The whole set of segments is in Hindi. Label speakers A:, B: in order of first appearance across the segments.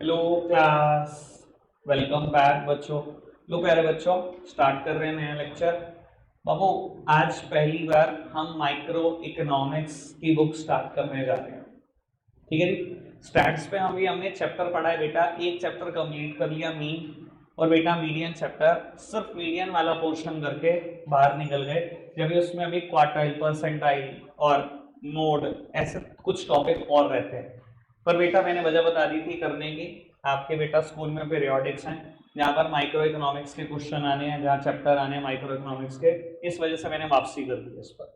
A: Hello class. वेलकम बैक बच्चों। लो प्यारे बच्चों, स्टार्ट कर रहे हैं नया लेक्चर। बाबू, आज पहली बार हम माइक्रो इकोनॉमिक्स की बुक स्टार्ट करने जा रहे हैं। ठीक है जी। स्टैट्स पे हमने चैप्टर पढ़ा है बेटा, एक चैप्टर कंप्लीट कर लिया मीन, और बेटा मीडियन चैप्टर सिर्फ मीडियन वाला पोर्शन करके बाहर निकल गए, जबकि उसमें अभी क्वार्टाइल, परसेंटाइल और मोड ऐसे कुछ टॉपिक और रहते हैं। पर बेटा मैंने वजह बता दी थी करने की। आपके बेटा स्कूल में पीरियोडिक्स हैं जहाँ पर माइक्रो इकोनॉमिक्स के क्वेश्चन आने हैं, जहाँ चैप्टर आने हैं माइक्रो इकोनॉमिक्स के, इस वजह से मैंने वापसी कर दी इस पर।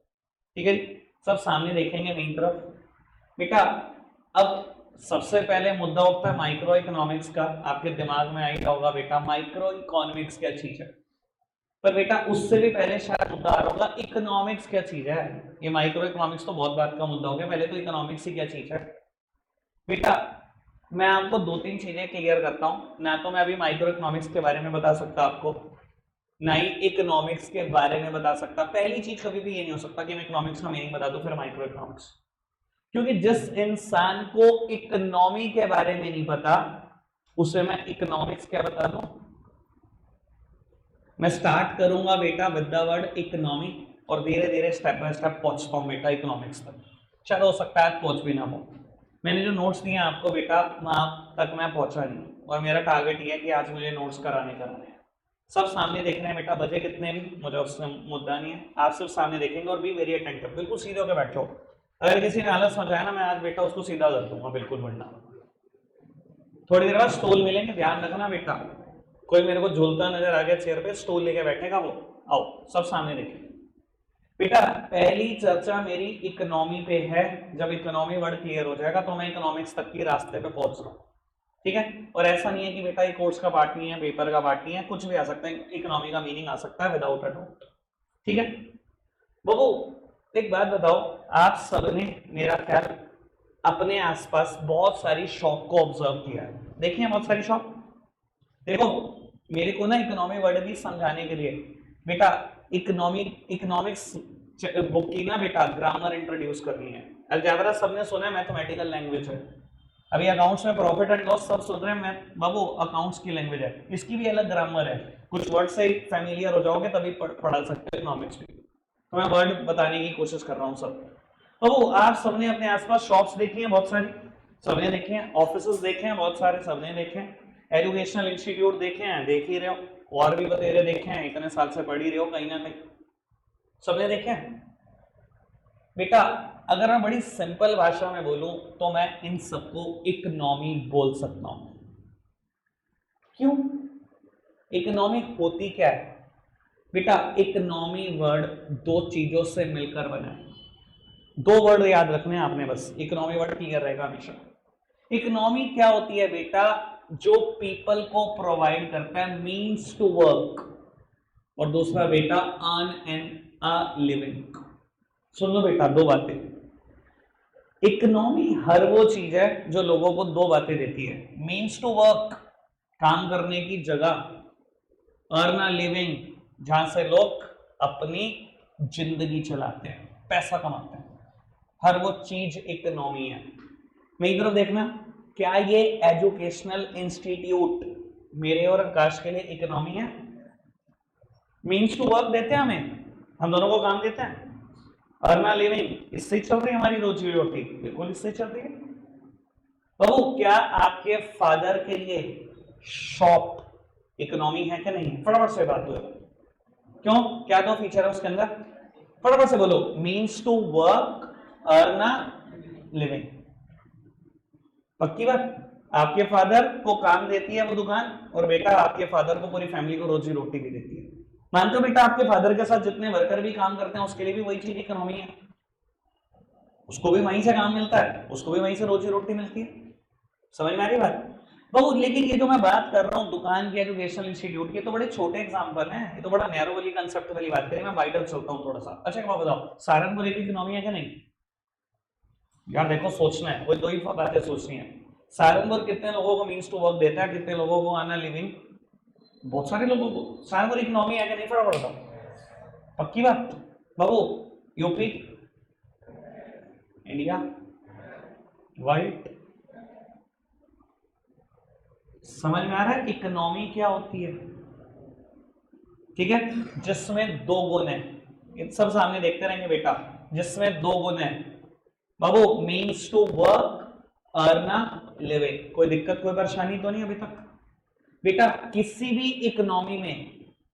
A: ठीक है जी, सब सामने देखेंगे मेन तरफ बेटा। अब सबसे पहले मुद्दा उठता है माइक्रो इकोनॉमिक्स का। आपके दिमाग में आई होगा बेटा माइक्रो इकोनॉमिक्स क्या चीज है, पर बेटा उससे भी पहले शायद मुद्दा आ रहा होगा इकोनॉमिक्स क्या चीज है। ये माइक्रो इकोनॉमिक्स तो बहुत बात का मुद्दा हो गया, पहले तो इकोनॉमिक्स ही क्या चीज है बेटा। मैं आपको दो तीन चीजें क्लियर करता हूं ना, तो मैं अभी माइक्रो इकोनॉमिक्स के बारे में बता सकता आपको, ना ही इकोनॉमिक्स के बारे में बता सकता। पहली चीज कभी भी ये नहीं हो सकता कि मैं इकोनॉमिक्स का मीनिंग बता दूं फिर माइक्रो इकोनॉमिक्स, क्योंकि जिस इंसान को इकोनॉमी के बारे में नहीं पता उसे मैं इकोनॉमिक्स क्या बता दूं। मैं स्टार्ट करूंगा बेटा विद द वर्ड इकोनॉमी और धीरे धीरे स्टेप बाय स्टेप पहुंचता हूं बेटा इकोनॉमिक्स तक। शायद हो सकता है पहुंच भी ना पाऊं। मैंने जो नोट्स दिए आपको बेटा वहां तक मैं पहुंचा नहीं, और मेरा टारगेट ये है कि आज मुझे नोट्स कराने हैं। सब सामने देख रहे हैं बेटा, बजे कितने भी मुझे उससे मुद्दा नहीं है, आप सिर्फ सामने देखेंगे और बी वेरी अटेंटिव, बिल्कुल सीधे होकर बैठो। अगर किसी ने आलस मचाया ना, मैं आज बेटा उसको सीधा कर दूंगा बिल्कुल, वरना थोड़ी देर बाद स्टूल मिलेंगे, ध्यान रखना बेटा। कोई मेरे को झूलता नजर आ गया चेयर पे, स्टूल लेके बैठेगा वो। आओ सब सामने देखें बेटा। पहली चर्चा मेरी इकोनॉमी पे है। जब इकोनॉमी वर्ड क्लियर हो जाएगा तो मैं इकोनॉमिक्स तक के रास्ते पे पहुंच रहा हूँ। ठीक है, और ऐसा नहीं है कि बेटा ये कोर्स का पार्ट नहीं है, पेपर का पार्ट नहीं है, कुछ भी आ सकता है, इकोनॉमी का मीनिंग आ सकता है विदाउट अ डाउट। ठीक है बाबू, एक बात बताओ, आप सबने मेरा ख्याल अपने आसपास बहुत सारी शॉप को ऑब्जर्व किया है, देखिए बहुत सारी शॉप। देखो, मेरे को ना इकोनॉमी वर्ड भी समझाने के लिए बेटा इकोनॉमिक्स बुक की ना बेटा ग्रामर इंट्रोड्यूस करनी है। अलजेब्रा सबने सुना है, मैथमेटिकल लैंग्वेज है। अभी अकाउंट्स में प्रॉफिट एंड लॉस सब सुन रहे हैं, मैं बाबू अकाउंट्स की लैंग्वेज है, इसकी भी अलग ग्रामर है। कुछ वर्ड से फैमिलियर हो जाओगे तभी पढ़ा सकते हो इकोनॉमिक्स भी, तो मैं वर्ड बताने की कोशिश कर रहा हूँ सब। बाबू आप सबने अपने आसपास शॉप्स देखी हैं बहुत सारी, सबने देखे हैं, ऑफिस देखे हैं बहुत सारे, सबने देखे हैं, एजुकेशनल इंस्टीट्यूट देखे हैं, देख ही रहे हो, और भी बतेरे देखे हैं, इतने साल से पढ़ ही रहे हो कहीं ना कहीं, सबने देखे हैं बेटा। अगर मैं बड़ी सिंपल भाषा में बोलूं तो मैं इन सबको इकोनॉमी बोल सकता हूं। क्यों? इकोनॉमी होती क्या है बेटा? इकोनॉमी वर्ड दो चीजों से मिलकर बना है। दो वर्ड याद रखने हैं आपने बस, इकोनॉमी वर्ड क्लियर रहेगा हमेशा। इकोनॉमी क्या होती है बेटा? जो पीपल को प्रोवाइड करता है मींस टू वर्क, और दूसरा बेटा अर्न एन अ लिविंग। सुन लो बेटा दो बातें। इकोनॉमी हर वो चीज है जो लोगों को दो बातें देती है, मींस टू वर्क काम करने की जगह, अर्न अ लिविंग जहां से लोग अपनी जिंदगी चलाते हैं, पैसा कमाते हैं। हर वो चीज इकोनॉमी है। मेरी तरफ देखना, क्या ये एजुकेशनल इंस्टीट्यूट मेरे और आकाश के लिए इकोनॉमी है? मीन्स टू वर्क देते हैं हमें, हम दोनों को काम देते हैं, अर्न अ लिविंग इससे चल रही है हमारी रोजी रोटी, बिल्कुल इससे चल रही है। बाबू क्या आपके फादर के लिए शॉप इकोनॉमी है कि नहीं? फटाफट से बात बोलो, क्यों, क्या दो फीचर है उसके अंदर? फटाफट से बोलो, means to work, earn a living. पक्की बात? आपके फादर को काम देती है वो दुकान, और बेटा आपके फादर को पूरी फैमिली को रोजी रोटी भी देती है। मानते हो बेटा आपके फादर के साथ जितने वर्कर भी काम करते हैं उसके लिए भी वही चीज इकोनॉमी है, उसको भी वहीं से काम मिलता है, उसको भी वहीं से रोजी रोटी मिलती है। समझ में आ रही बात? बहुत, लेकिन ये जो मैं बात कर रहा हूँ दुकान की, एजुकेशनल इंस्टीट्यूट की, तो बड़े छोटे एग्जांपल हैं, ये तो बड़ा नैरो वाली कंसेप्ट वाली बात करें, मैं वाइडर चलता हूँ थोड़ा सा। अच्छा एक बात बताओ, सहारनपुर की इकोनॉमी है क्या नहीं? यार देखो सोचना है, वो दो ही बातें सोचनी है। सहारनपुर कितने लोगों को मीन्स टू वर्क देता है, कितने लोगों को आना लिविंग? बहुत सारे लोगों को। सहारनपुर इकोनॉमी है क्या नहीं? फटाफट बताओ, पक्की बात बाबू? यूपी, इंडिया, वाइट, समझ में आ रहा है इकोनॉमी क्या होती है? ठीक है, जिसमें दो गुण है, ये सब सामने देखते रहेंगे बेटा, जिसमें दो गुण है बाबू, means to work, earn living. कोई दिक्कत कोई परेशानी तो नहीं अभी तक? बेटा किसी भी इकोनॉमी में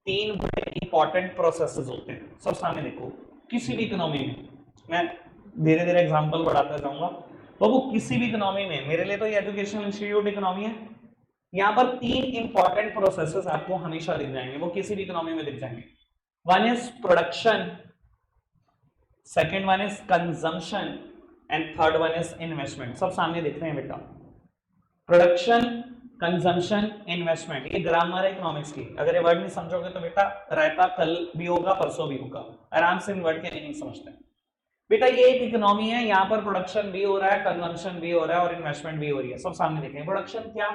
A: तीन बड़े इंपॉर्टेंट प्रोसेसेस होते हैं, सब सामने देखो। किसी भी इकोनॉमी में, मैं धीरे धीरे एग्जांपल बढ़ाता जाऊंगा बाबू, किसी भी इकोनॉमी में, मेरे लिए तो ये एजुकेशनल इंस्टीट्यूट इकोनॉमी है, यहां पर तीन इंपॉर्टेंट प्रोसेसेस आपको हमेशा दिख जाएंगे, वो किसी भी इकोनॉमी में दिख जाएंगे। One is production, second one is consumption and third one is investment. सब सामने दिख रहे हैं बेटा, प्रोडक्शन, कंजम्पशन, इन्वेस्टमेंट। ये ग्रामर है इकोनॉमिक्स की, अगर ये वर्ड नहीं समझोगे तो बेटा रायता कल भी होगा परसों भी होगा। आराम से इन वर्ड के मीनिंग समझते हैं बेटा। ये एक इकोनॉमी है, यहाँ पर प्रोडक्शन भी हो रहा है, कंजम्पशन भी हो रहा है और इन्वेस्टमेंट भी हो रही है। सब सामने देखें। प्रोडक्शन क्या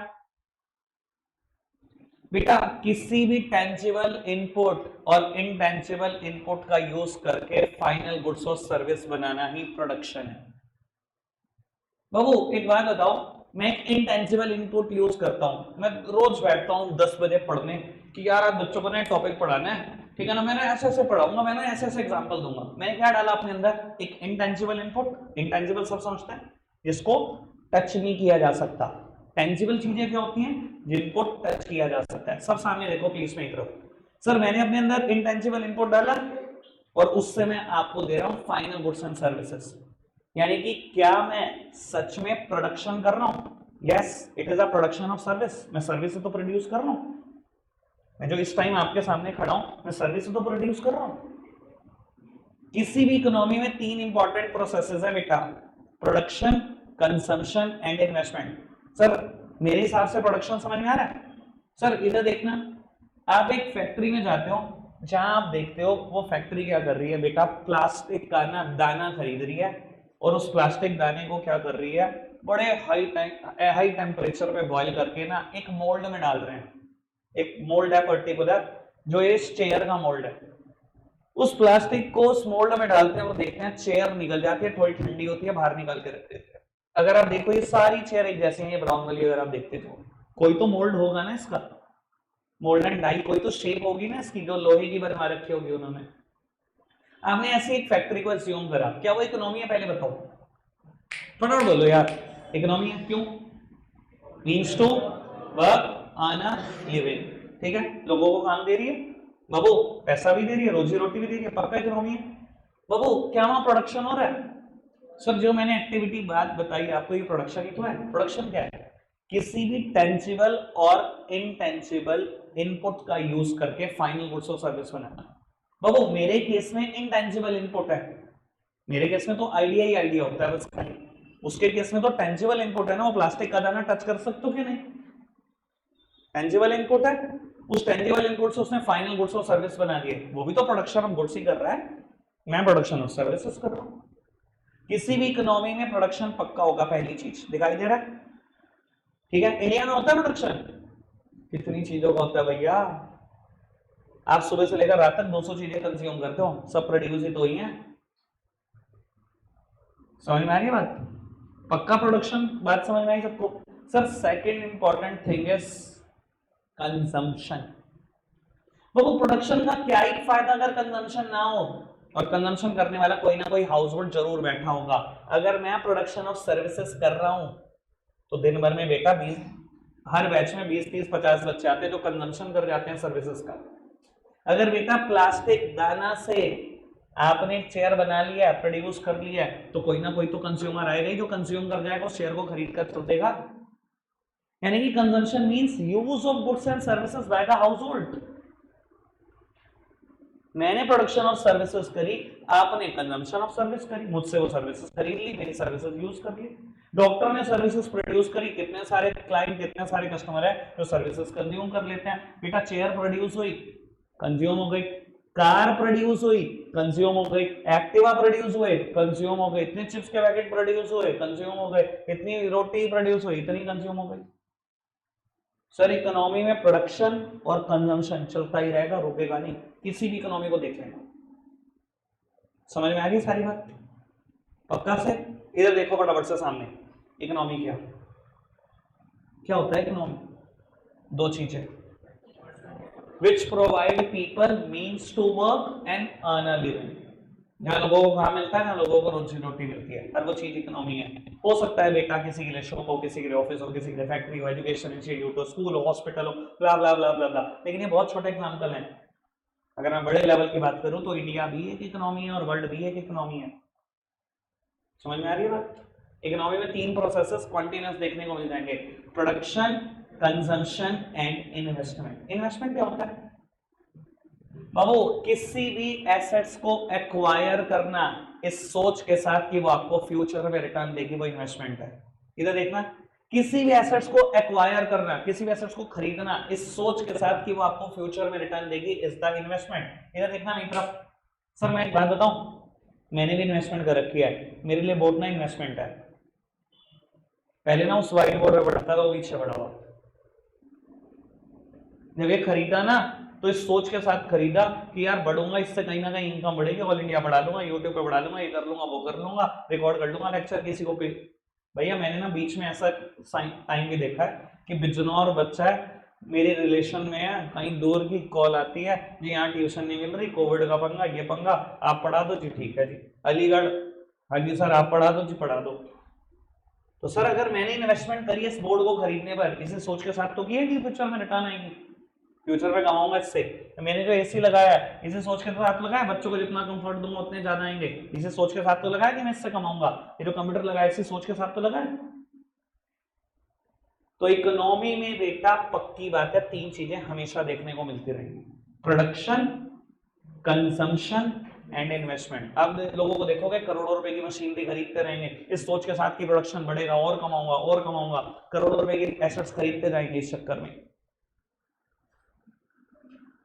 A: बेटा? किसी भी टेंजिबल इनपुट और इनटेंजिबल इनपुट का यूज करके फाइनल गुड्स और सर्विस बनाना ही प्रोडक्शन है। बाबू एक बात बताओ, मैं एक इनटेंजिबल इनपुट यूज करता हूं, मैं रोज बैठता हूं 10 बजे पढ़ने कि यार आज बच्चों को ना टॉपिक पढ़ाना है, ठीक है ना, मैंने ऐसे ऐसे पढ़ाऊंगा, मैंने ऐसे ऐसे एग्जांपल दूंगा। मैंने क्या डाला अपने अंदर? एक इनटेंजिबल इनपुट। इनटेंजिबल सब समझते हैं, जिसको टच नहीं किया जा सकता। टेंजिबल चीजें क्या होती हैं? जिनको टच किया जा सकता है। सब सामने देखो प्लीज में एक तरफ। सर मैंने अपने अंदर इनटेंजिबल इनपुट डाला और उससे मैं आपको दे रहा हूं फाइनल गुड्स एंड सर्विसेज। यानी कि क्या मैं सच में प्रोडक्शन कर रहा हूं? Yes, it is a production of service. मैं सर्विस तो प्रोड्यूस कर रहा हूं, मैं जो इस टाइम आपके सामने खड़ा हूं, मैं सर्विस तो प्रोड्यूस कर रहा हूं। किसी भी इकोनॉमी में तीन इंपॉर्टेंट प्रोसेसेस है बेटा, production, consumption and investment. Sir मेरे हिसाब से प्रोडक्शन समझ में आ रहा है? सर इधर देखना, आप एक फैक्ट्री में जाते हो, जहां आप देखते हो वो फैक्ट्री क्या कर रही है बेटा, प्लास्टिक का ना दाना खरीद रही है और उस प्लास्टिक दाने को क्या कर रही है, बड़े हाई टेम्परेचर पे बॉईल करके ना एक मोल्ड में डाल रहे हैं। एक मोल्ड है पर्टिकुलर, जो इस चेयर का मोल्ड है। उस प्लास्टिक को उस मोल्ड में डालते हैं, वो देखते हैं चेयर निकल जाती है, थोड़ी ठंडी होती है, बाहर निकाल के रख देते हैं। अगर आप देखो ये सारी चेयर एक जैसी हैं, ये ब्राउन वाली अगर आप देखते तो कोई तो मोल्ड होगा ना इसका, मोल्ड एंड डाई, कोई तो शेप होगी ना इसकी, जो लोहे की बनवा रखी होगी उन्होंने। आपने ऐसी एक फैक्ट्री को अस्यूम करा, क्या वो इकोनॉमी है? पहले बताओ, फटाफट बोलो यार, इकोनॉमी है। क्यों? मीन्स टू वर्क, आना, लिविंग। ठीक है, लोगों को काम दे रही है बाबू, पैसा भी दे रही है, रोजी रोटी भी दे रही है, पक्का इकोनॉमी है बाबू। क्या वहां प्रोडक्शन हो रहा है? सर जो मैंने एक्टिविटी बात बताई आपको, ये प्रोडक्शन ही तो है। प्रोडक्शन क्या है? किसी भी टेंजिबल और इनटेंजिबल इनपुट का यूज करके फाइनल गुड्स और सर्विस बनाना। बाबू मेरे केस में इनटेंजिबल इनपुट है, मेरे केस में तो आइडिया ही आइडिया होता है बस खाली। उसके केस में तो टेंजिबल इनपुट है ना, वो प्लास्टिक का दाना टच कर सकते हो कि नहीं? टेंजिबल इनपुट है, उस टेंजिबल इनपुट से उसने फाइनल गुड्स और सर्विस बना दिए, वो भी तो प्रोडक्शन ऑफ गुड्स ही कर रहा है, मैं प्रोडक्शन ऑफ सर्विसेज कर रहा हूं। किसी भी इकोनॉमी में प्रोडक्शन पक्का होगा, पहली चीज दिखाई दे रहा है? ठीक है, इंडिया में होता है प्रोडक्शन, कितनी चीजों का होता है भैया, आप सुबह से लेकर रात तक 200 चीजें कंज्यूम करते हो, सब प्रोड्यूस ही तो ही है। समझ में आ रही है बात? पक्का प्रोडक्शन, बात समझ में आई सबको? Sir second important thing is consumption. वो प्रोडक्शन का क्या ही फायदा अगर कंजम्पशन ना हो, और कंजम्पशन करने वाला कोई ना कोई हाउस होल्ड जरूर बैठा होगा। अगर मैं प्रोडक्शन ऑफ सर्विसेज कर रहा हूं तो दिन भर में बेटा 20, हर बैच में 20, 30, 50 बच्चे आते हैं जो कंजम्पशन कर जाते हैं सर्विसेज का। अगर बेटा प्लास्टिक दाना से आपने एक चेयर बना लिया, प्रोड्यूस कर लिया, तो कोई ना कोई तो कंज्यूमर आएगा ही जो कंज्यूम कर जाएगा, उस चेयर को खरीद कर चल देगा। यानी कि consumption means use of goods and services by the house hold. मैंने प्रोडक्शन ऑफ सर्विसेज करी, आपने कंजम्पशन ऑफ सर्विस करी, मुझसे वो सर्विसेज खरीद ली, मेरी सर्विसेज यूज कर ली। डॉक्टर ने सर्विसेज प्रोड्यूस करी, कितने सारे क्लाइंट, कितने सारे कस्टमर है जो सर्विसेज कंज्यूम कर लेते हैं। बेटा चेयर प्रोड्यूस हुई, कंज्यूम हो गई, कार प्रोड्यूस हुई, कंज्यूम हो गई, एक्टिवा प्रोड्यूस हुए, कंज्यूम हो गए, इतने चिप्स के पैकेट प्रोड्यूस हुए, कंज्यूम हो गए, इतनी रोटी प्रोड्यूस हुई, इतनी कंज्यूम हो गई। सर इकोनॉमी में प्रोडक्शन और कंजम्पशन चलता ही रहेगा, रुकेगा नहीं, किसी भी इकोनॉमी को देख लेना। समझ में आ गई सारी बात? पक्का से? इधर देखो फटाफट से सामने, इकोनॉमी क्या क्या होता है? इकोनॉमी दो चीजें, which provide people means to work and earn a living। जहाँ लोगों को काम मिलता है ना, लोगों को रोजी रोटी मिलती है, हर वो चीज इकोनॉमी है। हो सकता है बेटा किसी के लिए शॉप हो, किसी के लिए ऑफिस हो, किसी के लिए फैक्ट्री हो, एजुकेशन इंस्टीट्यूट हो, स्कूल हो, हॉस्पिटल हो, ब्ला ब्ला ब्ला ब्ला ब्ला। लेकिन ये बहुत छोटे एग्जाम्पल हैं। अगर मैं बड़े लेवल की बात करूं तो इंडिया भी एक इकोनॉमी है और वर्ल्ड भी एक इकोनॉमी है। समझ में आ रही है बात? इकोनॉमी में तीन प्रोसेसेस कॉन्टिन्यूस देखने को मिल जाएंगे, production, consumption and investment. Investment क्या होता है बाबू? किसी भी एसेट्स को एक्वायर करना इस सोच के साथ कि वो आपको फ्यूचर में रिटर्न देगी, वो इन्वेस्टमेंट है। इधर देखना, किसी भी एसेट्स को एक्वायर करना, किसी भी एसेट्स को खरीदना इस सोच के साथ कि वो आपको फ्यूचर में रिटर्न देगी, इज द इन्वेस्टमेंट। इधर देखना मेरी तरफ। सर मैं एक बात बताऊं, मैंने भी इन्वेस्टमेंट कर रखी है, मेरे लिए बोट ना इन्वेस्टमेंट है। पहले ना उस व्हाइट बोर्ड में पढ़ता था, वो पीछे पड़ा हुआ। जब ये खरीदा ना तो इस सोच के साथ खरीदा कि यार बढ़ूंगा, इससे कहीं ना कहीं इनकम बढ़ेगी, ऑल इंडिया बढ़ा लूंगा, यूट्यूब पे बढ़ा लूंगा, ये कर लूंगा, वो कर लूंगा, रिकॉर्ड कर लूंगा लेक्चर किसी को पे। भैया मैंने ना बीच में ऐसा टाइम भी देखा है कि बिजनौर बच्चा है, मेरे रिलेशन में है, कहीं दूर की कॉल आती है जी, यहाँ ट्यूशन नहीं मिल रही, कोविड का पंगा, ये पंगा, आप पढ़ा दो जी, ठीक है जी। अलीगढ़, हाँ जी सर आप पढ़ा दो जी, पढ़ा दो। तो सर अगर मैंने इन्वेस्टमेंट करी इस बोर्ड को खरीदने पर, इसे सोच के साथ तो किया कि फ्यूचर में रिटर्न आएगी, फ्यूचर में कमाऊंगा इससे। तो मैंने जो एसी लगाया है इसे सोच के साथ लगाया, बच्चों को जितना कंफर्ट दूंगा उतने ज्यादा आएंगे, इसे सोच के साथ तो लगाया कि मैं इससे कमाऊंगा। ये जो कंप्यूटर लगाया इसे सोच के साथ तो लगाया। तो इकोनॉमी में बेटा पक्की बात है, तीन चीजें हमेशा देखने को मिलती रहेंगी, प्रोडक्शन, कंजम्पशन एंड इन्वेस्टमेंट। अब लोगों को देखोगे करोड़ों रुपए की मशीनरी खरीदते रहेंगे इस सोच के साथ कि प्रोडक्शन बढ़ेगा और कमाऊंगा और कमाऊंगा, करोड़ों रुपए की एसेट्स खरीदते जाएंगे इस चक्कर में।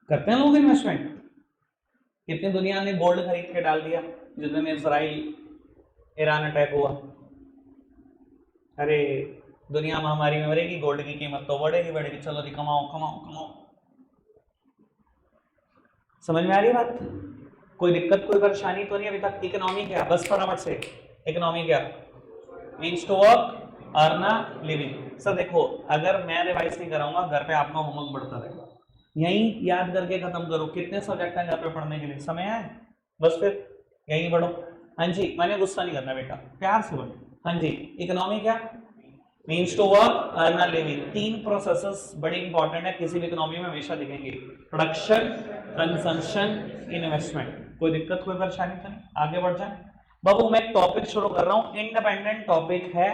A: करते हैं लोग इन्वेस्टमेंट। कितनी दुनिया ने गोल्ड खरीद के डाल दिया जिस दिन इसराइल ईरान अटैक हुआ। अरे दुनिया महामारी में मरेगी, गोल्ड की कीमत तो बढ़ेगी बढ़ेगी, चलो जी कमाओ कमाओ कमाओ। समझ में आ रही है बात? कोई दिक्कत कोई परेशानी तो नहीं अभी तक? इकोनॉमी क्या, बस फटाफट से, इकोनॉमी क्या means to work, earn a living. Sir देखो अगर मैं रिवाइज नहीं कराऊंगा घर पे आपका होमवर्क बढ़ता रहेगा, यही याद करके खत्म करो। कितने सब्जेक्ट हैं घर पे पढ़ने के लिए, समय है बस फिर यही पढ़ो। हाँ जी, मैंने गुस्सा नहीं करना बेटा, प्यार से बोलो। हाँ जी, इकोनॉमी क्या means to work, earn a living. तीन प्रोसेसेस बड़ी इंपॉर्टेंट है, किसी भी इकोनॉमी में हमेशा दिखेंगे, प्रोडक्शन, कंजम्पशन, इन्वेस्टमेंट। कोई दिक्कत कोई परेशानी तो नहीं? आगे बढ़ जाए बाबू। मैं एक टॉपिक शुरू कर रहा हूं, इंडिपेंडेंट टॉपिक है,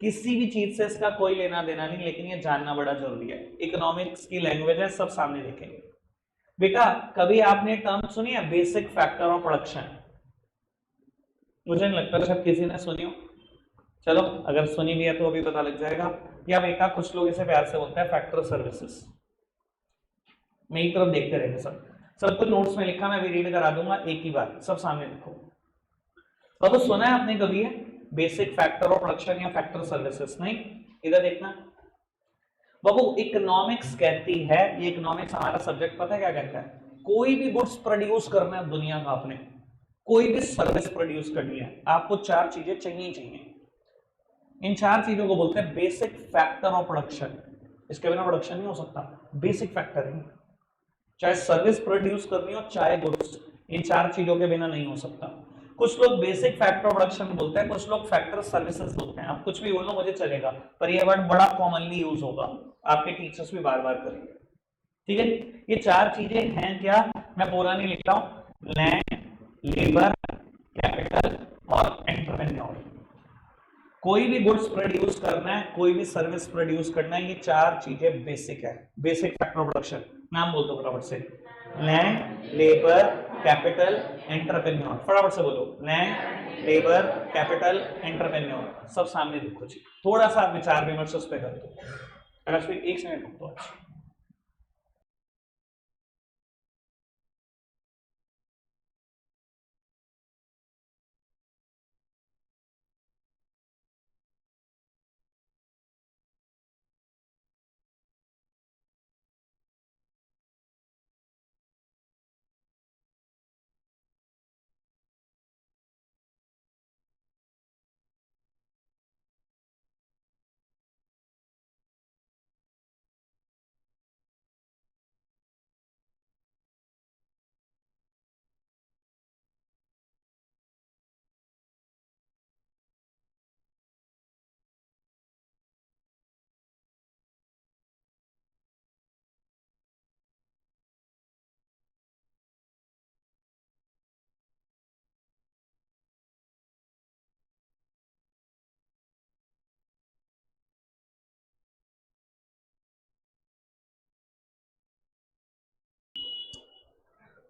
A: किसी भी चीज से इसका कोई लेना देना नहीं, लेकिन ये जानना बड़ा जरूरी है। इकोनॉमिक्स की लैंग्वेज है, सब सामने देखेंगे। बेटा कभी आपने टर्म सुनी है बेसिक फैक्टर ऑफ प्रोडक्शन? मुझे नहीं लगता शायद किसी ने सुनी हो। चलो अगर सुनी भी है तो अभी पता लग जाएगा। या बेटा कुछ लोग इसे प्यार से बोलते हैं फैक्टर सर्विसेज। मेरी तरफ देखते रहेंगे सब कुछ नोट्स में लिखा, मैं भी रीड करा दूंगा एक ही बार, सब सामने लिखो। तो सुना है आपने कभी है बेसिक फैक्टर ऑफ प्रोडक्शन या फैक्टर सर्विसेज? नहीं। इधर देखना बाबू, इकोनॉमिक्स कहती है, ये इकोनॉमिक्स हमारा सब्जेक्ट पता है क्या कहता है, कोई भी गुड्स प्रोड्यूस करना है दुनिया का आपने, कोई भी सर्विस प्रोड्यूस करनी है, आपको चार चीजें चाहिए ही चाहिए। इन चार चीजों को बोलते हैं बेसिक फैक्टर ऑफ प्रोडक्शन। इसके बिना प्रोडक्शन नहीं हो सकता, बेसिक फैक्टर है। चाहे सर्विस प्रोड्यूस करनी हो चाहे गुड्स, इन चार चीजों के बिना नहीं हो सकता। कुछ लोग बेसिक फैक्टर ऑफ प्रोडक्शन बोलते हैं, कुछ लोग फैक्टर सर्विसेज बोलते हैं। आप कुछ भी बोलो मुझे चलेगा, पर यह वर्ड बड़ा कॉमनली यूज होगा, आपके टीचर्स भी बार बार करेंगे। ठीक है, ये चार चीजें हैं क्या, मैं पूरा नहीं लिख रहा हूं, लैंड, लेबर, कैपिटल और एंटरप्रेन्योर। कोई भी गुड्स प्रोड्यूस करना है, कोई भी सर्विस प्रोड्यूस करना है, ये चार चीजें बेसिक है, बेसिक फैक्टर ऑफ प्रोडक्शन। नाम बोल दो फटाफट से, लैंड, लेबर, कैपिटल, एंटरप्रेन्योर। फटाफट से बोलो, लैंड, लेबर, कैपिटल, एंटरप्रेन्योर। सब सामने देखो जी, थोड़ा सा विचार विमर्श उस पर कर दो। अगर एक मिनट रुक दो।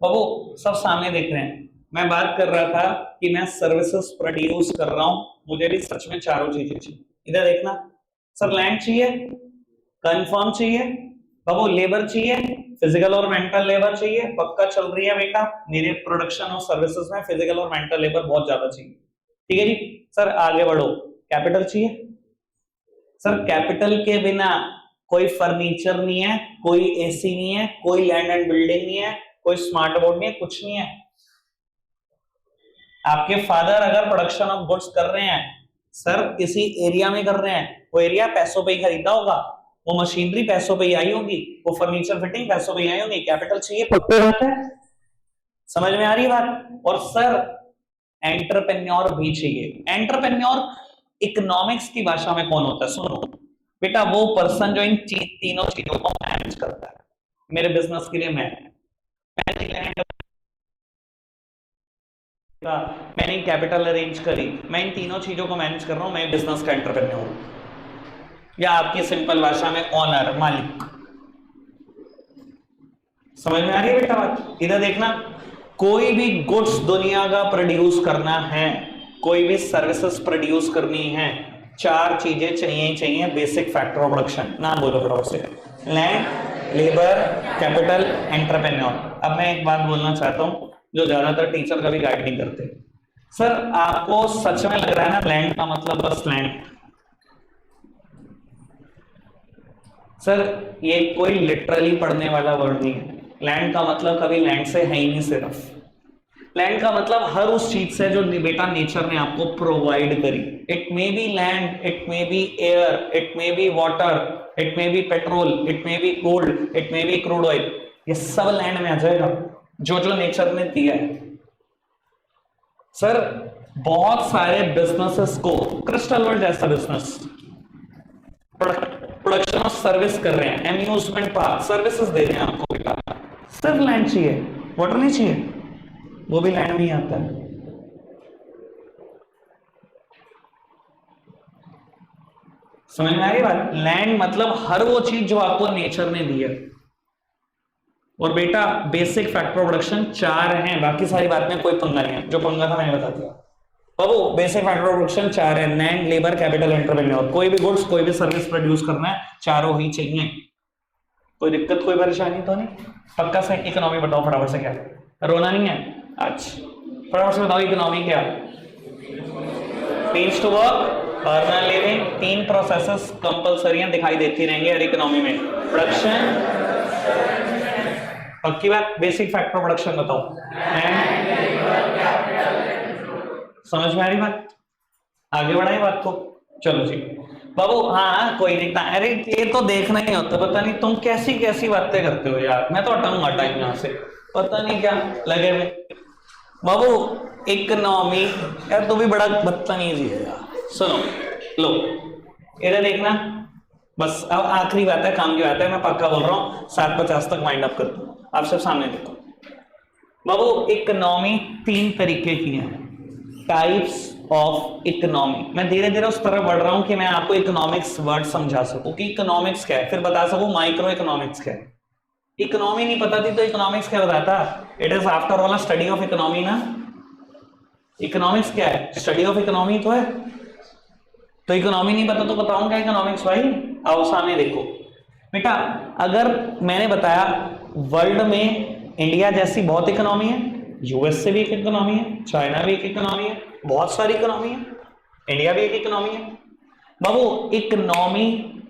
A: बाबू सब सामने देख रहे हैं। मैं बात कर रहा था कि मैं सर्विसेज प्रोड्यूस कर रहा हूं, मुझे भी सच में चारों चीजें चाहिए। इधर देखना सर, लैंड चाहिए, कंफर्म चाहिए बाबू, लेबर चाहिए, फिजिकल और मेंटल लेबर चाहिए, पक्का चल रही है बेटा मेरे प्रोडक्शन और सर्विसेज में फिजिकल और मेंटल लेबर बहुत ज्यादा चाहिए। ठीक है जी सर, आगे बढ़ो। कैपिटल चाहिए सर, कैपिटल के बिना कोई फर्नीचर नहीं है, कोई एसी नहीं है, कोई लैंड एंड बिल्डिंग नहीं है, कोई स्मार्ट बोर्ड नहीं है, कुछ नहीं है। आपके फादर अगर प्रोडक्शन ऑफ गुड्स कर रहे हैं सर, किसी एरिया में कर रहे हैं, वो एरिया पैसों पे ही खरीदा होगा, वो मशीनरी पैसों पे ही आई होगी, वो फर्नीचर फिटिंग पैसों पे ही आई होगी। कैपिटल चाहिए, पक्की बात है, समझ में आ रही है बात। और सर एंटरप्रेन्योर भी चाहिए। एंटरप्रेन्योर इकोनॉमिक्स की भाषा में कौन होता है? सुनो बेटा, वो पर्सन जो इन तीनों चीजों को मैनेज करता है। मेरे बिजनेस के लिए मैंने कैपिटल अरेंज करी, मैं इन तीनों चीजों को मैनेज कर रहा हूं, मैं बिजनेस का एंटरप्रेन्योर हूं, या आपकी सिंपल भाषा में ओनर, मालिक। समझ में आ रही है बेटा बात? इधर देखना, कोई भी गुड्स दुनिया का प्रोड्यूस करना है, कोई भी सर्विसेज प्रोड्यूस करनी है, चार चीजें चाहिए ही चाहिए, बेसिक फैक्टर ऑफ प्रोडक्शन। नाम बोलो फटाफट से, लैंड, लेबर, कैपिटल, एंटरप्रेन्योर। अब मैं एक बात बोलना चाहता हूं जो ज्यादातर टीचर कभी गाइड नहीं करते। सर आपको सच में लग रहा है ना लैंड का मतलब बस लैंड? सर ये कोई लिटरली पढ़ने वाला वर्ड नहीं है। लैंड का मतलब कभी लैंड से है ही नहीं। सिर्फ लैंड का मतलब हर उस चीज से जो बेटा नेचर ने आपको प्रोवाइड करी। It may be land, it may be air, it may be water, it may be petrol, it may be gold, it may be crude oil, ये सब लैंड में आ जाएगा जो जो नेचर ने दिया है। सर बहुत सारे बिजनेसेस को, क्रिस्टल वर्ल्ड जैसा बिजनेस प्रोडक्शन ऑफ सर्विस कर रहे हैं, एम्यूजमेंट पार्क सर्विसेज दे रहे हैं आपको बेटा, सिर्फ लैंड चाहिए, वाटर नहीं चाहिए, वो भी लैंड में ही आता है। समझ में आ रही बात? लैंड मतलब हर वो चीज जो आपको नेचर ने दी है। और बेटा बेसिक फैक्टर ऑफ प्रोडक्शन चार हैं, बाकी सारी बात में कोई पंगा नहीं है, जो पंगा था मैंने बता दिया। बाबू बेसिक फैक्टर ऑफ प्रोडक्शन चार है, लैंड, लेबर, कैपिटल, एंटरप्रेन्योर। कोई भी गुड्स, कोई भी सर्विस प्रोड्यूस करना है, चारों ही चाहिए। कोई दिक्कत, कोई परेशानी तो नहीं? पक्का से इकोनॉमी बताओ फटाफट से, क्या रोना नहीं है? अच्छा फटाफट से बताओ इकोनॉमी क्या? Means to work, earn a living, तीन प्रोसेसेस कंपलसरी दिखाई देती रहेंगे हर इकोनॉमी में। प्रोडक्शन, पक्की बात, बेसिक फैक्टर ऑफ प्रोडक्शन बताओ, समझ में आ रही बात? आगे बढ़ाए बात को, चलो जी बाबू। हाँ कोई नहीं, अरे ये तो देखना ही होता, पता नहीं तुम कैसी कैसी बातें करते हो यार, मैं तो हटाऊंगा टाइम यहाँ से, पता नहीं क्या लगे हुए। बाबू इकोनॉमी, यार तू भी बड़ा बदतमीजी है यार। सुनो लो इधर देखना, बस अब आखिरी बात है, काम की बात है, मैं पक्का बोल रहा हूँ 7:50 तक वाइंड अप कर दूं। आप सब सामने देखो बाबू, इकोनॉमी तीन तरीके की है, टाइप्स ऑफ इकोनॉमी। मैं धीरे धीरे उस तरफ बढ़ रहा हूं कि मैं आपको इकोनॉमिक्स वर्ड समझा सकूं कि इकोनॉमिक्स क्या है, फिर बता सकूं माइक्रो इकोनॉमिक्स क्या है। इकोनॉमी नहीं पता थी तो इकोनॉमिक्स क्या बताता? It is after all study of economy ना। इकोनॉमिक्स क्या है? स्टडी ऑफ इकोनॉमी तो है। तो इकोनॉमी नहीं पता तो बताऊंगा इकोनॉमिक्स भाई। आओ सामने देखो बेटा, अगर मैंने बताया वर्ल्ड में इंडिया जैसी बहुत इकोनॉमी है, यूएस से भी एक इकोनॉमी है, चाइना भी एक इकोनॉमी है, बहुत सारी इकोनॉमी है, इंडिया भी एक इकोनॉमी है। बाबू इकोनॉमी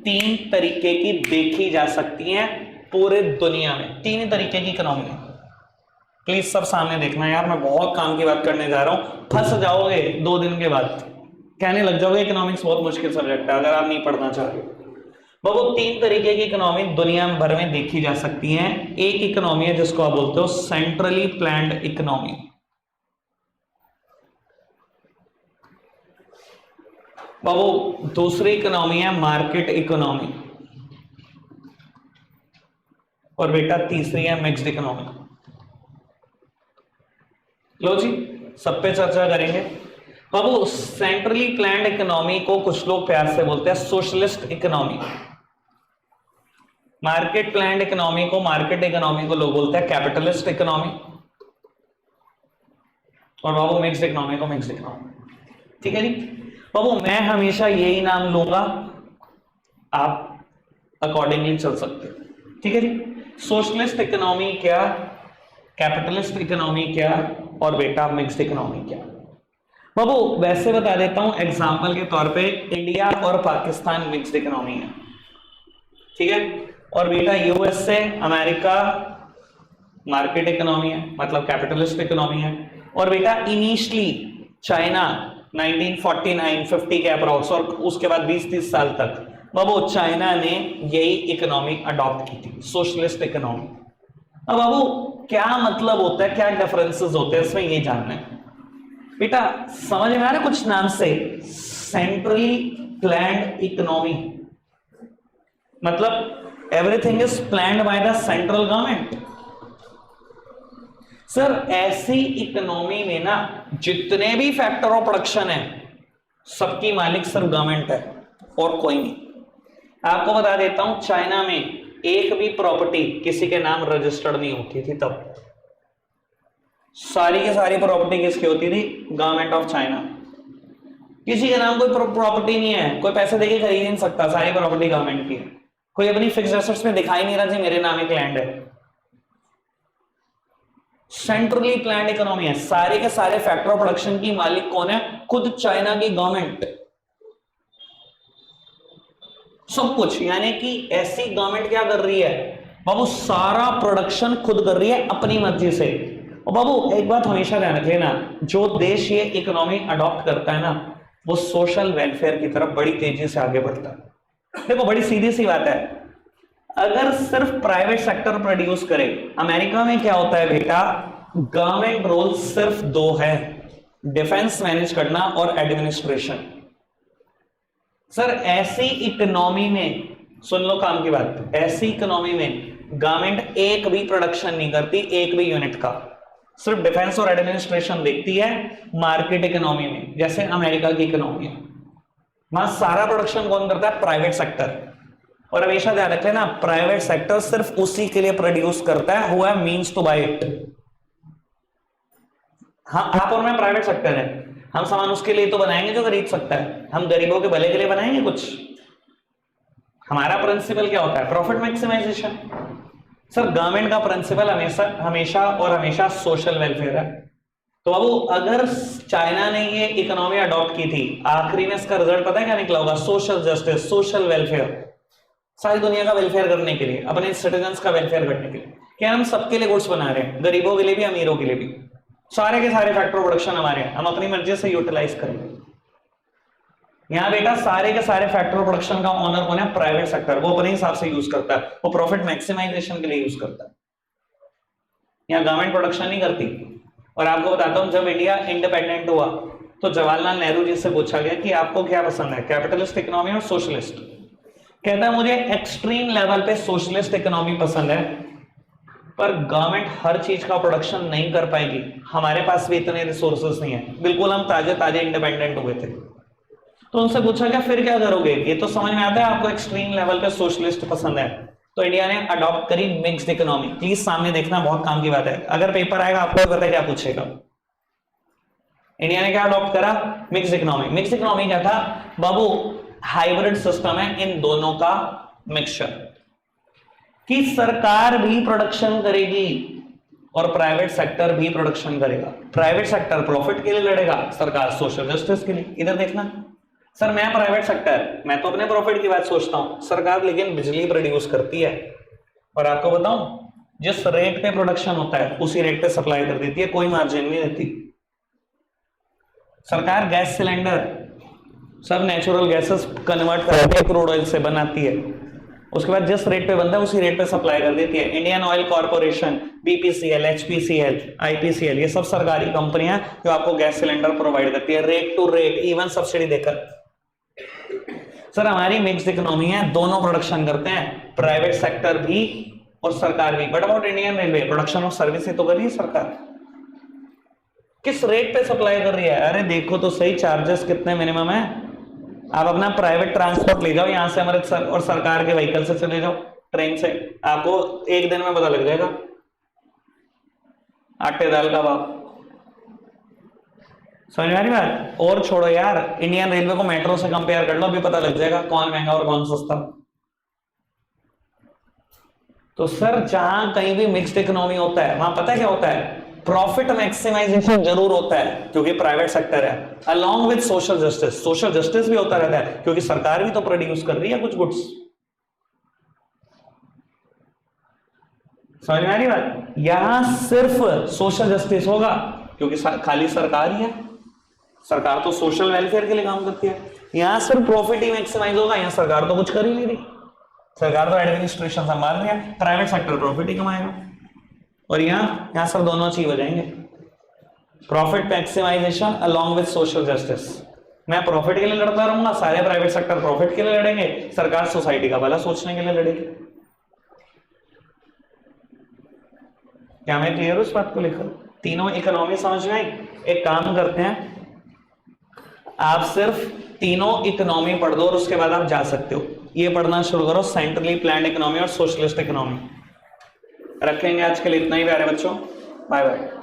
A: तीन तरीके की देखी जा सकती है पूरे दुनिया में, तीन तरीके की इकोनॉमी है। प्लीज सब सामने देखना यार, मैं बहुत काम की बात करने जा रहा हूं, फंस जाओगे 2 दिन के बाद, कहने लग जाओगे इकोनॉमिक्स बहुत मुश्किल सब्जेक्ट है अगर आप नहीं पढ़ना चाह रहे। बाबू तीन तरीके की इकोनॉमी दुनिया भर में देखी जा सकती है। एक इकोनॉमी है जिसको आप बोलते हो सेंट्रली प्लान्ड इकोनॉमी, बाबू दूसरी इकोनॉमी है मार्केट इकोनॉमी, और बेटा तीसरी है मिक्स्ड इकोनॉमी। लो जी सब पे चर्चा करेंगे। बाबू सेंट्रली प्लान्ड इकोनॉमी को कुछ लोग प्यार से बोलते हैं socialist economy, market planned economy को, मार्केट इकोनॉमी को लोग बोलते हैं कैपिटलिस्ट इकोनॉमी, और बाबू मिक्स्ड इकोनॉमी को मिक्स्ड इकोनॉमी, ठीक है जी। बाबू मैं हमेशा यही नाम लूंगा, आप अकॉर्डिंगली चल सकते हो, ठीक है जी। सोशलिस्ट इकोनॉमी क्या, कैपिटलिस्ट इकोनॉमी क्या, और बेटा मिक्स्ड इकोनॉमी क्या। बाबू वैसे बता देता हूं एग्जांपल के तौर पे, इंडिया और पाकिस्तान मिक्स्ड इकोनॉमी है, ठीक है। और बेटा यूएसए अमेरिका मार्केट इकोनॉमी है, मतलब कैपिटलिस्ट इकोनॉमी है। और बेटा इनिशियली चाइना 1949 50 के अप्रॉक्स, और उसके बाद 20-30 साल तक बाबू चाइना ने यही इकोनॉमी अडॉप्ट की थी, सोशलिस्ट इकोनॉमी। अब बाबू क्या मतलब होता है, क्या डिफरेंसेस होते हैं इसमें, ये जानना है बेटा। समझ में आ रहा है कुछ नाम से, सेंट्रली प्लान्ड इकोनॉमी, मतलब everything is planned by the central government. Sir ऐसी इकोनॉमी में ना जितने भी फैक्टर ऑफ प्रोडक्शन है सबकी मालिक सिर्फ गवर्नमेंट है और कोई नहीं। आपको बता देता हूं चाइना में एक भी प्रॉपर्टी किसी के नाम रजिस्टर्ड नहीं होती थी तब, सारी की सारी प्रॉपर्टी किसकी होती थी, गवर्नमेंट ऑफ चाइना। किसी के नाम कोई प्रॉपर्टी नहीं है, कोई पैसे देके खरीद नहीं सकता, सारी प्रॉपर्टी गवर्नमेंट की है। कोई अपनी फिक्स्ड एसेट्स में दिखाई नहीं रहा जी मेरे नाम एक लैंड है। सेंट्रली प्लान्ड इकोनॉमी है, सारे के सारे फैक्टर ऑफ प्रोडक्शन की मालिक कौन है, खुद चाइना की गवर्नमेंट, सब कुछ। यानी कि ऐसी गवर्नमेंट क्या कर रही है बाबू, सारा प्रोडक्शन खुद कर रही है अपनी मर्जी से। और बाबू एक बात हमेशा ध्यान रख लेना, जो देश ये इकोनॉमी अडॉप्ट करता है ना, वो सोशल वेलफेयर की तरफ बड़ी तेजी से आगे बढ़ता है। देखो बड़ी सीधी सी बात है, अगर सिर्फ प्राइवेट सेक्टर प्रोड्यूस करे, अमेरिका में क्या होता है बेटा, गवर्नमेंट रोल सिर्फ दो है, डिफेंस मैनेज करना और एडमिनिस्ट्रेशन। सर ऐसी इकोनॉमी में, सुन लो काम की बात, ऐसी इकोनॉमी में गवर्नमेंट एक भी प्रोडक्शन नहीं करती, एक भी यूनिट का, सिर्फ डिफेंस और एडमिनिस्ट्रेशन देखती है। मार्केट इकोनॉमी में जैसे अमेरिका की इकोनॉमी है, वहां सारा प्रोडक्शन कौन करता है, प्राइवेट सेक्टर। और हमेशा ध्यान रखें ना, प्राइवेट सेक्टर सिर्फ उसी के लिए प्रोड्यूस करता है हुआ मींस टू बाय इट। हाँ आप और मैं प्राइवेट सेक्टर है, हम सामान उसके लिए तो बनाएंगे जो खरीद सकता है, हम गरीबों के भले के लिए बनाएंगे कुछ। हमारा प्रिंसिपल क्या होता है, प्रॉफिट मैक्सिमाइजेशन। सर गवर्नमेंट का प्रिंसिपल हमेशा हमेशा और हमेशा सोशल वेलफेयर है। तो बाबू अगर चाइना ने ये इकोनॉमी अडॉप्ट की थी, आखिरी में इसका रिजल्ट पता है क्या निकला होगा, सोशल जस्टिस, सोशल वेलफेयर, सारी दुनिया का वेलफेयर करने के लिए, अपने सिटीजन्स का वेलफेयर करने के लिए। क्या हम सबके लिए गुड्स बना रहे हैं, गरीबों के लिए भी अमीरों के लिए भी, सारे के सारे फैक्टर ऑफ प्रोडक्शन हमारे हैं, हम अपनी मर्जी से यूटिलाइज करेंगे। यहां बेटा सारे के सारे फैक्टर ऑफ प्रोडक्शन का ऑनर कौन है, प्राइवेट सेक्टर, वो अपने हिसाब से यूज करता है, वो प्रॉफिट मैक्सिमाइजेशन के लिए यूज करता है। यहां गवर्नमेंट प्रोडक्शन नहीं करती। और आपको बताता हूं, जब इंडिया इंडिपेंडेंट हुआ तो जवाहरलाल नेहरू जी से पूछा गया कि आपको क्या पसंद है, कैपिटलिस्ट इकोनॉमी और सोशलिस्ट। कहता है मुझे एक्सट्रीम लेवल पे सोशलिस्ट इकोनॉमी पसंद है, पर गवर्नमेंट हर चीज का प्रोडक्शन नहीं कर पाएगी, हमारे पास भी इतने रिसोर्सेस नहीं है, बिल्कुल हम ताजे ताजे इंडिपेंडेंट हुए थे। तो उनसे पूछा क्या फिर क्या करोगे, ये तो समझ में आता है आपको एक्सट्रीम लेवल पे सोशलिस्ट पसंद है। तो इंडिया ने अडॉप्ट करी मिक्स्ड इकोनॉमी। प्लीज सामने देखना, बहुत काम की बात है, अगर पेपर आएगा आपको पता है क्या पूछेगा। इंडिया ने क्या अडॉप्ट करा, मिक्स्ड इकोनॉमी। मिक्स्ड इकोनॉमी क्या था बाबू, हाइब्रिड सिस्टम है इन दोनों का मिक्सचर, कि सरकार भी प्रोडक्शन करेगी और प्राइवेट सेक्टर भी प्रोडक्शन करेगा। प्राइवेट सेक्टर प्रॉफिट के लिए लड़ेगा, सरकार सोशल जस्टिस के लिए। इधर देखना सर, मैं प्राइवेट सेक्टर, मैं तो अपने प्रॉफिट की बात सोचता हूं, सरकार लेकिन बिजली प्रोड्यूस करती है और आपको बताऊं जिस रेट पे प्रोडक्शन होता है उसी रेट पे सप्लाई कर देती है, कोई मार्जिन नहीं देती। सरकार गैस सिलेंडर सब नेचुरल गैसेस कन्वर्ट करके क्रूड ऑयल से बनाती है, उसके बाद जिस रेट पे बनता है उसी रेट पे सप्लाई कर देती है। Indian oil corporation, BPCL, HPCL, IPCL, ये सब सरकारी कंपनियां जो आपको गैस सिलेंडर प्रोवाइड करती है rate to rate, even subsidy देकर। सर हमारी मिक्स्ड इकोनॉमी है, दोनों प्रोडक्शन करते हैं, प्राइवेट सेक्टर भी और सरकार भी। But about Indian railway, production of service ही तो कर रही है सरकार, किस रेट पे सप्लाई कर रही है। अरे देखो तो सही, चार्जेस कितने मिनिमम है। आप अपना प्राइवेट ट्रांसपोर्ट ले जाओ यहां से अमृतसर और सरकार के व्हीकल से चले जाओ ट्रेन से, आपको एक दिन में पता लग जाएगा आटे दाल का भाव। समझ में आ रही बात? और छोड़ो यार, इंडियन रेलवे को मेट्रो से कंपेयर कर लो, अभी पता लग जाएगा कौन महंगा और कौन सस्ता। तो सर जहां कहीं भी मिक्स्ड इकोनॉमी होता है वहां पता है क्या होता है, प्रॉफिट मैक्सिमाइजेशन जरूर होता है क्योंकि प्राइवेट सेक्टर है, along with social justice. Social justice भी होता रहता है क्योंकि सरकार भी तो प्रोड्यूस कर रही है कुछ गुड्स। समझ में आ रही बात? यहां सिर्फ सोशल जस्टिस होगा क्योंकि खाली सरकार ही है, सरकार तो सोशल वेलफेयर के लिए काम करती है। यहां सिर्फ प्रॉफिट ही मैक्सिमाइज होगा, यहां सरकार तो कुछ कर ही नहीं रही, सरकार तो एडमिनिस्ट्रेशन संभाल रही है, प्राइवेट सेक्टर प्रॉफिट ही कमाएगा। और यहां सर दोनों अचीव हो जाएंगे, profit maximization along with social justice. मैं प्रॉफिट के लिए लड़ता रहूंगा, सारे प्राइवेट सेक्टर प्रॉफिट के लिए लड़ेंगे, सरकार सोसाइटी का भला सोचने के लिए लड़ेगी। क्या मैं क्लियर हूं इस बात को लेकर? तीनों इकोनॉमी समझ में आई? एक काम करते हैं, आप सिर्फ तीनों इकोनॉमी पढ़ दो और उसके बाद आप जा सकते हो। ये पढ़ना शुरू करो, सेंट्रली प्लान्ड इकोनॉमी और सोशलिस्ट इकोनॉमी। रखेंगे आज के लिए इतना ही प्यारे बच्चों, बाय बाय।